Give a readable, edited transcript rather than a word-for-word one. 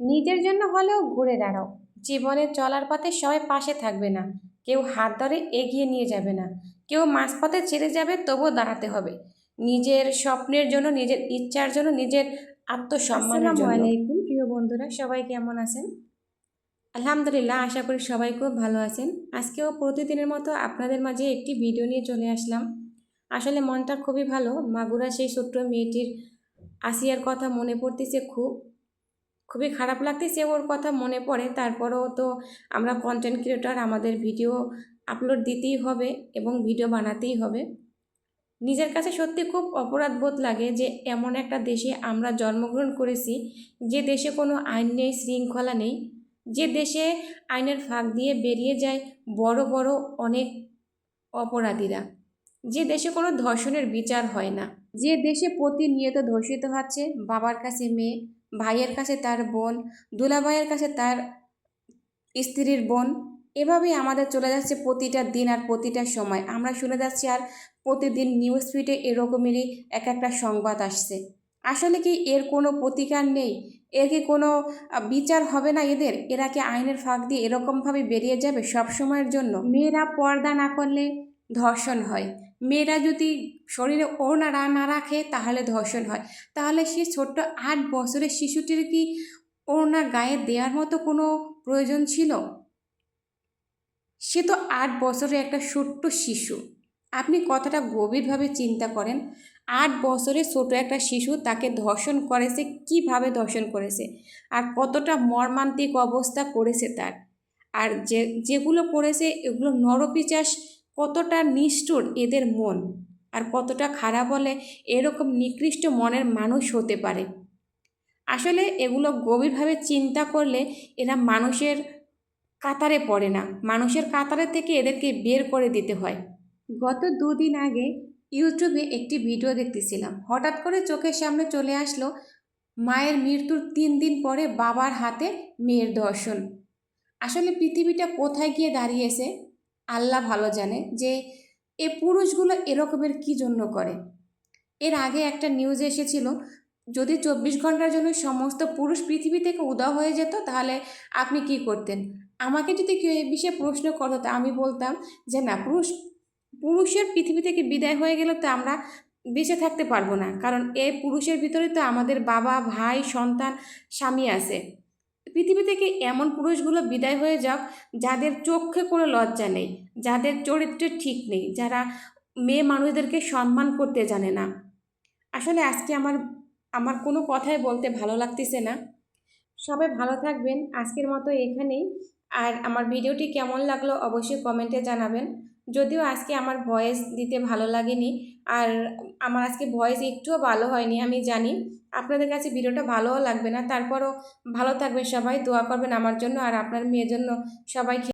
নিজের জন্য হলেও ঘুরে দাঁড়াও। জীবনের চলার পথে সবাই পাশে থাকবে না, কেউ হাত ধরে এগিয়ে নিয়ে যাবে না, কেউ মাঝপথে ছেড়ে যাবে, তবুও দাঁড়াতে হবে নিজের স্বপ্নের জন্য, নিজের ইচ্ছার জন্য, নিজের আত্মসম্মানের আসসালামু জন্য। আলাইকুম প্রিয় বন্ধুরা, সবাই কেমন আছেন? আলহামদুলিল্লাহ, আশা করি সবাই খুব ভালো আছেন। আজকেও প্রতিদিনের মতো আপনাদের মাঝে একটি ভিডিও নিয়ে চলে আসলাম। আসলে মনটা খুবই ভালো, মাগুরা সেই ছোট্ট মেয়েটির আসিয়ার কথা মনে পড়তেছে, খুবই খারাপ লাগতেছে ওর কথা মনে পড়ে। তারপরেও তো আমরা কন্টেন্ট ক্রিয়েটর, আমাদের ভিডিও আপলোড দিতেই হবে এবং ভিডিও বানাতেই হবে। নিজের কাছে সত্যি খুব অপরাধ বোধ লাগে যে এমন একটা দেশে আমরা জন্মগ্রহণ করেছি, যে দেশে কোনো আইন নেই, শৃঙ্খলা নেই, যে দেশে আইনের ফাঁক দিয়ে বেরিয়ে যায় বড় বড় অনেক অপরাধীরা, যে দেশে কোনো ধর্ষণের বিচার হয় না, যে দেশে প্রতিনিয়ত ধর্ষিত হচ্ছে বাবার কাছে মেয়ে, ভাইয়ের কাছে তার বোন, দুলাভাইয়ের কাছে তার স্ত্রীর বোন। এভাবেই আমাদের চলে যাচ্ছে প্রতিটা দিন আর প্রতিটা সময়। আমরা শুনে যাচ্ছি আর প্রতিদিন নিউজ ফিডে এরকমেরই এক একটা সংবাদ আসছে। আসলে কি এর কোনো প্রতিকার নেই? এর কি কোনো বিচার হবে না এদের? এরা কি আইনের ফাঁক দিয়ে এরকমভাবে বেরিয়ে যাবে সব সময়ের জন্য? মেয়েরা পর্দা না করলে ধর্ষণ হয়, মেয়েরা যদি শরীরে ওড়না না রাখে তাহলে ধর্ষণ হয়। তাহলে সে ছোট্ট 8 বছরের শিশুটির কি ওড়না গায়ে দেওয়ার মতো কোনো প্রয়োজন ছিল? সে তো 8 বছরের একটা ছোট্ট শিশু। আপনি কথাটা গভীরভাবে চিন্তা করেন। 8 বছরের ছোট একটা শিশু, তাকে ধর্ষণ করেছে, কিভাবে ধর্ষণ করেছে, আর কতটা মর্মান্তিক অবস্থা করেছে তার। আর যেগুলো করেছে এগুলো নরপিশাচ, কতটা নিষ্ঠুর এদের মন, আর কতটা খারাপ হলে এরকম নিকৃষ্ট মনের মানুষ হতে পারে। আসলে এগুলো গভীরভাবে চিন্তা করলে এরা মানুষের কাতারে পড়ে না, মানুষের কাতারে থেকে এদেরকে বের করে দিতে হয়। গত 2 দিন আগে ইউটিউবে একটি ভিডিও দেখতেছিলাম, হঠাৎ করে চোখের সামনে চলে আসলো মায়ের মৃত্যুর 3 দিন পরে বাবার হাতে মেয়ের ধর্ষণ। আসলে পৃথিবীটা কোথায় গিয়ে দাঁড়িয়েছে আল্লাহ ভালো জানে, যে এ পুরুষগুলো এরকমের কি জন্য করে। এর আগে একটা নিউজ এসেছিল, যদি 24 ঘন্টার জন্য সমস্ত পুরুষ পৃথিবী থেকে উধাও হয়ে যেত তাহলে আপনি কি করতেন? আমাকে যদি কেউ এই বিষয়ে প্রশ্ন করতো তা আমি বলতাম যে না, পুরুষের পৃথিবী থেকে বিদায় হয়ে গেলে তো আমরা বেঁচে থাকতে পারবো না, কারণ এই পুরুষের ভিতরে তো আমাদের বাবা, ভাই, সন্তান, স্বামী আছে। পৃথিবী থেকে এমন পুরুষগুলো বিদায় হয়ে যাক যাদের চোখে কোনো লজ্জা নেই, যাদের চরিত্রে ঠিক নেই, যারা মেয়ে মানুষদেরকে সম্মান করতে জানে না। আসলে আজকে আমার আমার কোনো কথাই বলতে ভালো লাগতেছে না। সবাই ভালো থাকবেন, আজকের মতো এখানেই। আর আমার ভিডিওটি কেমন লাগলো অবশ্যই কমেন্টে জানাবেন। যদিও আজকে আমার ভয়েস দিতে ভালো লাগেনি, আর আমার আজকে ভয়েস একটুও ভালো হয়নি, আমি জানি আপনাদের কাছে ভিডিওটা ভালোও লাগবে না। তারপরও ভালো থাকবেন সবাই, দোয়া করবেন আমার জন্য আর আপনার মেয়ের জন্য। সবাই